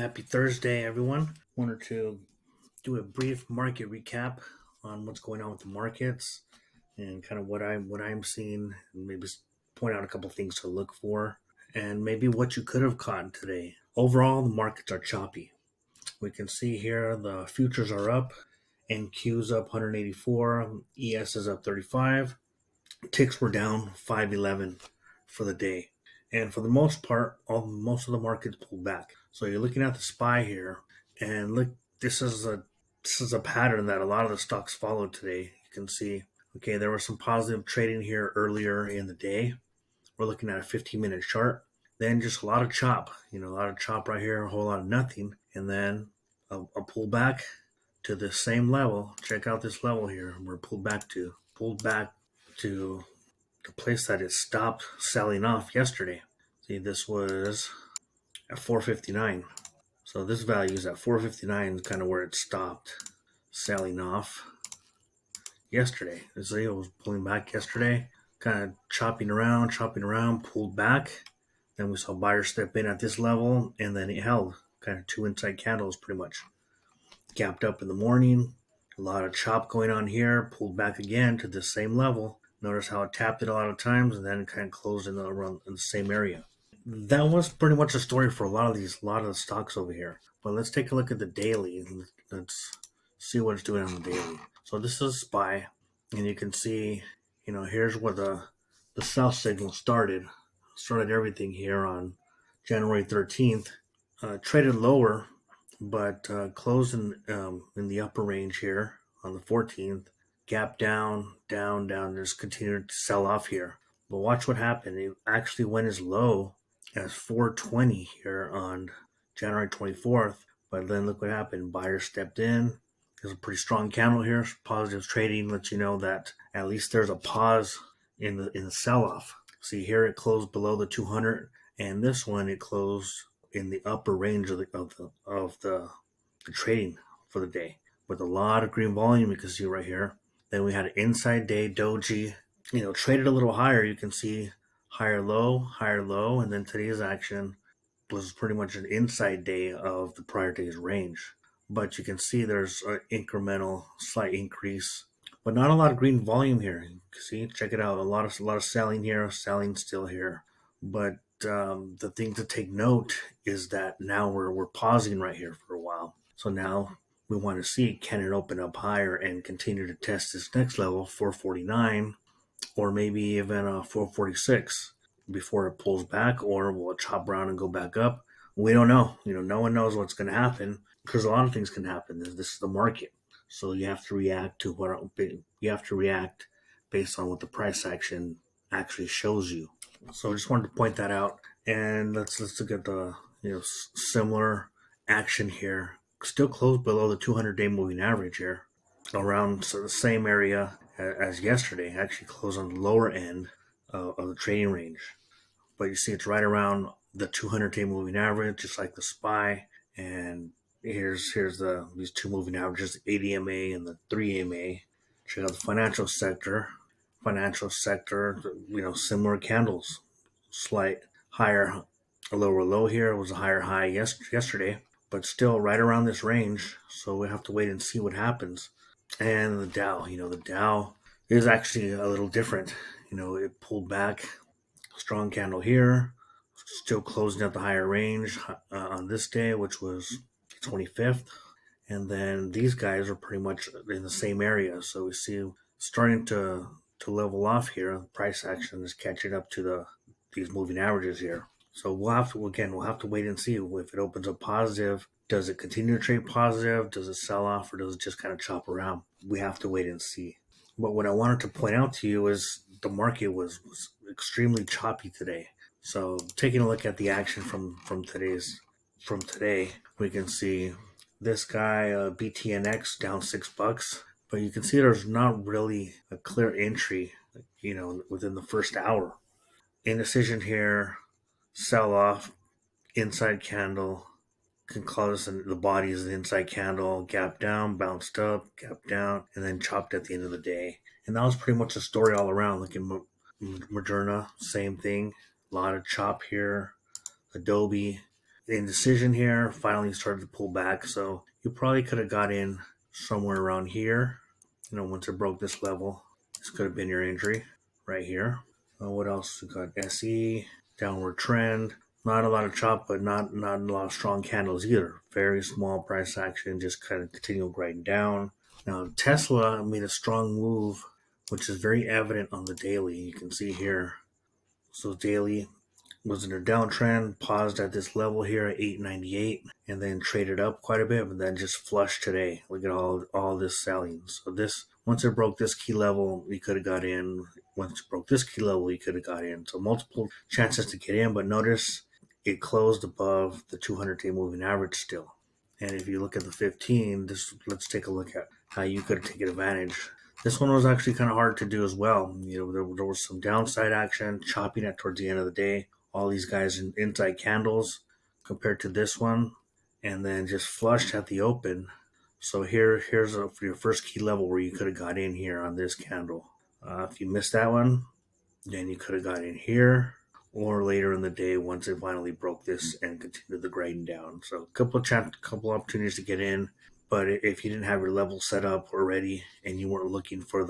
Happy Thursday, everyone. Wanted to do a brief market recap on what's going on with the markets and kind of what I'm seeing, and maybe point out a couple things to look for, and maybe what you could have caught today. Overall, the markets are choppy. We can see here the futures are up, NQ's up 184, ES is up 35, ticks were down 511 for the day. And for the most part, most of the markets pulled back. So you're looking at the SPY here, and look, this is a pattern that a lot of the stocks followed today. You can see, okay, there was some positive trading here earlier in the day. We're looking at a 15-minute chart. Then just a lot of chop, a lot of chop right here, a whole lot of nothing, and then a pullback to the same level. Check out this level here. We're pulled back to the place that it stopped selling off yesterday. See, this was at 459. So this value is at 459 is kind of where it stopped selling off yesterday. See, it was pulling back yesterday, kind of chopping around, pulled back. Then we saw buyers step in at this level, and then it held kind of two inside candles pretty much. Gapped up in the morning, a lot of chop going on here, pulled back again to the same level. Notice how it tapped it a lot of times and then kind of closed in the same area. That was pretty much the story for a lot of the stocks over here. But let's take a look at the daily. Let's see what it's doing on the daily. So this is SPY, and you can see, here's where the sell signal started everything here on January 13th. Traded lower, but closed in the upper range here on the 14th. Gap down, just continued to sell off here. But watch what happened. It actually went as low as 420 here on January 24th. But then look what happened. Buyers stepped in. There's a pretty strong candle here. Positive trading lets you know that at least there's a pause in the sell-off. See here it closed below the 200, and this one it closed in the upper range of the trading for the day with a lot of green volume. You can see right here. Then we had an inside day doji, traded a little higher. You can see higher low, and then today's action was pretty much an inside day of the prior day's range. But you can see there's an incremental slight increase, but not a lot of green volume here. You can see, check it out, a lot of selling here, selling still here. But the thing to take note is that now we're pausing right here for a while. So now we want to see, can it open up higher and continue to test this next level, 449, or maybe even 446 before it pulls back, or will it chop around and go back up? We don't know. No one knows what's going to happen because a lot of things can happen. This is the market. So you have to react based on what the price action actually shows you. So I just wanted to point that out. And let's look at the similar action here. Still closed below the 200-day moving average here, around the same area as yesterday. Actually closed on the lower end of the trading range. But you see it's right around the 200-day moving average, just like the SPY. And here's these two moving averages, the 80MA and the 3MA. Check out the financial sector. Similar candles. Slight higher, a lower low here. It was a higher high yesterday, but still right around this range. So we have to wait and see what happens. And the Dow, the Dow is actually a little different. It pulled back, strong candle here, still closing at the higher range on this day, which was 25th. And then these guys are pretty much in the same area. So we see starting to level off here. Price action is catching up to these moving averages here. So we'll have to wait and see if it opens up positive. Does it continue to trade positive? Does it sell off, or does it just kind of chop around? We have to wait and see. But what I wanted to point out to you is the market was extremely choppy today. So taking a look at the action from today, we can see this guy BTNX down $6, but you can see there's not really a clear entry, within the first hour. Indecision here, sell off, inside candle, can close in the body is the inside candle, gap down, bounced up, gap down, and then chopped at the end of the day. And that was pretty much the story all around. Like in Moderna, same thing. A lot of chop here. Adobe, indecision here. Finally started to pull back, so you probably could have got in somewhere around here. Once it broke this level, this could have been your entry right here. What else? We got SE, downward trend. Not a lot of chop, but not a lot of strong candles either. Very small price action, just kind of continual grinding down. Now Tesla made a strong move, which is very evident on the daily. You can see here. So daily was in a downtrend, paused at this level here at 898, and then traded up quite a bit, but then just flushed today. Look at all this selling. So this, once it broke this key level, you could have got in. Once it broke this key level, you could have got in. So multiple chances to get in, but notice it closed above the 200-day moving average still. And if you look at the 15, let's take a look at how you could have taken advantage. This one was actually kind of hard to do as well. There was some downside action, chopping it towards the end of the day. All these guys in inside candles compared to this one, and then just flushed at the open. So here's for your first key level where you could have got in here on this candle. If you missed that one, then you could have got in here, or later in the day once it finally broke this and continued the grinding down. So a couple opportunities to get in, but if you didn't have your level set up already and you weren't looking for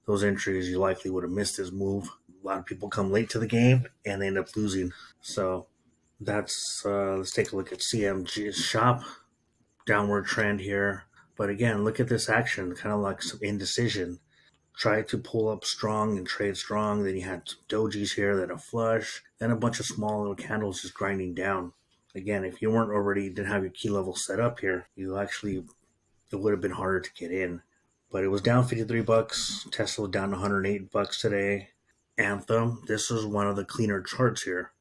those entries, you likely would have missed this move. A lot of people come late to the game and they end up losing. So that's let's take a look at CMG shop. Downward trend here, but again, look at this action, kind of like some indecision. Tried to pull up strong and trade strong. Then you had some dojis here, then a flush, then a bunch of small little candles just grinding down. Again, if you didn't have your key level set up here, it would have been harder to get in. But it was down $53. Tesla down $108 today. Anthem, this is one of the cleaner charts here.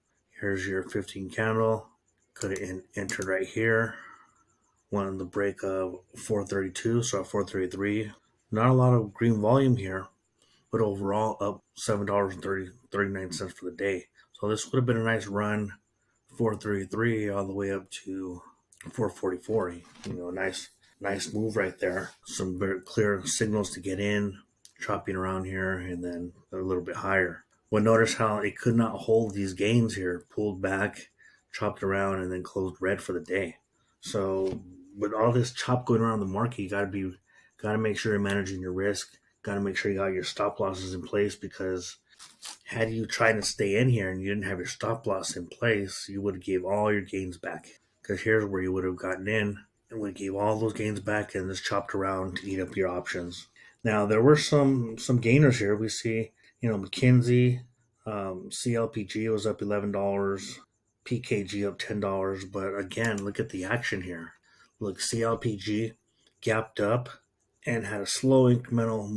Here's your 15 candle. Could have entered right here. One in the break of 432, so 433. Not a lot of green volume here, but overall up $7.39 for the day. So this would have been a nice run, 433 all the way up to 444. Nice move right there. Some very clear signals to get in, chopping around here, and then a little bit higher. Well, notice how it could not hold these gains here, pulled back, chopped around, and then closed red for the day. So with all this chop going around the market, you gotta make sure you're managing your risk. Got to make sure you got your stop losses in place, because had you tried to stay in here and you didn't have your stop loss in place, you would have gave all your gains back. Because here's where you would have gotten in and would have gave all those gains back and just chopped around to eat up your options. Now there were some gainers here. We see, McKinsey, CLPG was up $11, PKG up $10. But again, look at the action here. Look, CLPG gapped up and had a slow incremental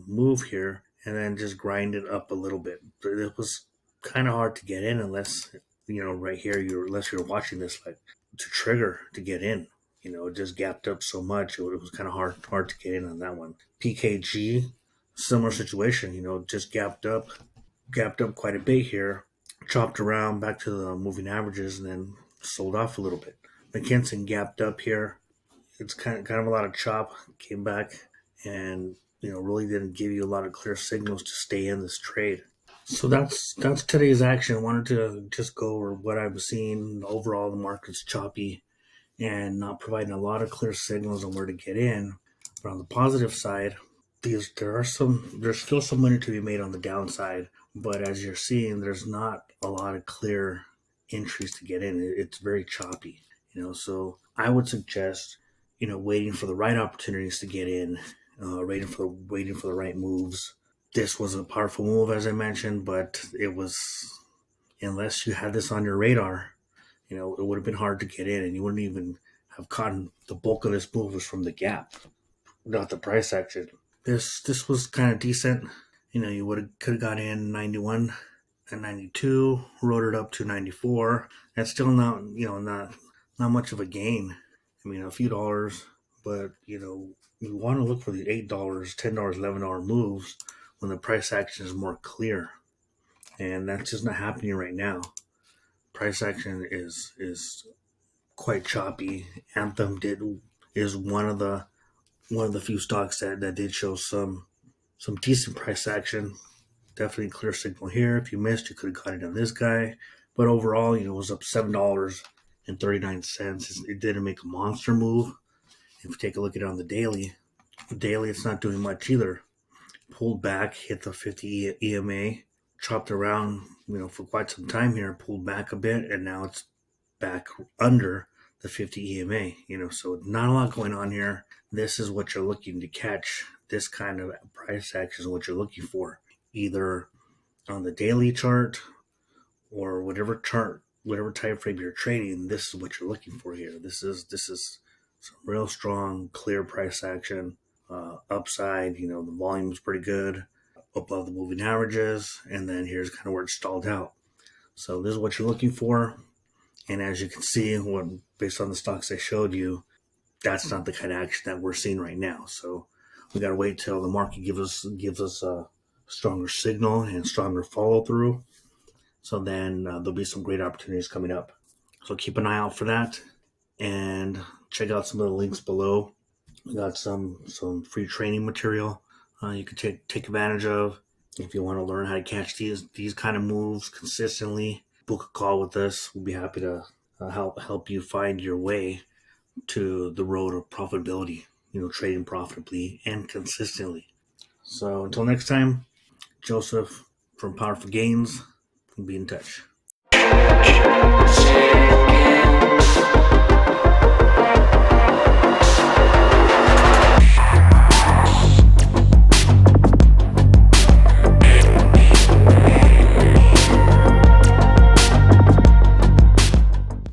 move here, and then just grinded up a little bit. But it was kind of hard to get in unless, right here, unless you're watching this like to trigger to get in. It just gapped up so much, it was kind of hard to get in on that one. PKG, similar situation, just gapped up quite a bit here, chopped around back to the moving averages, and then sold off a little bit. McKinsey gapped up here. It's kind of a lot of chop, came back, and really didn't give you a lot of clear signals to stay in this trade. So that's today's action. I wanted to just go over what I've seen. Overall, the market's choppy and not providing a lot of clear signals on where to get in. But on the positive side, there's still some money to be made on the downside. But as you're seeing, there's not a lot of clear entries to get in. It's very choppy. So I would suggest waiting for the right opportunities to get in, waiting for the right moves. This was a powerful move, as I mentioned, but it was, unless you had this on your radar, it would have been hard to get in, and you wouldn't even have caught the bulk of this move was from the gap, not the price action. This was kind of decent. You could have got in 91 and 92, rode it up to 94. That's still not much of a gain. A few dollars, but you want to look for the $8, $10, $11 moves when the price action is more clear, and that's just not happening right now. Price action is quite choppy. Anthem is one of the few stocks that did show some decent price action. Definitely clear signal here. If you missed, you could have got it on this guy, but overall, it was up $7 and 39 cents. It didn't make a monster move. If you take a look at it on the daily, it's not doing much either. Pulled back, hit the 50 EMA, chopped around, for quite some time here, pulled back a bit, and now it's back under the 50 EMA. So not a lot going on here. This is what you're looking to catch. This kind of price action is what you're looking for, either on the daily chart or whatever time frame you're trading. This is what you're looking for here. This is some real strong, clear price action. Upside, the volume is pretty good, above the moving averages, and then here's kind of where it stalled out. So this is what you're looking for, and as you can see, based on the stocks I showed you, that's not the kind of action that we're seeing right now. So we got to wait till the market gives us a stronger signal and stronger follow through. So then there'll be some great opportunities coming up. So keep an eye out for that, and check out some of the links below. We got some free training material you can take advantage of if you want to learn how to catch these kind of moves consistently. Book a call with us. We'll be happy to help you find your way to the road of profitability. Trading profitably and consistently. So until next time, Joseph from Powerful Gains. Be in touch.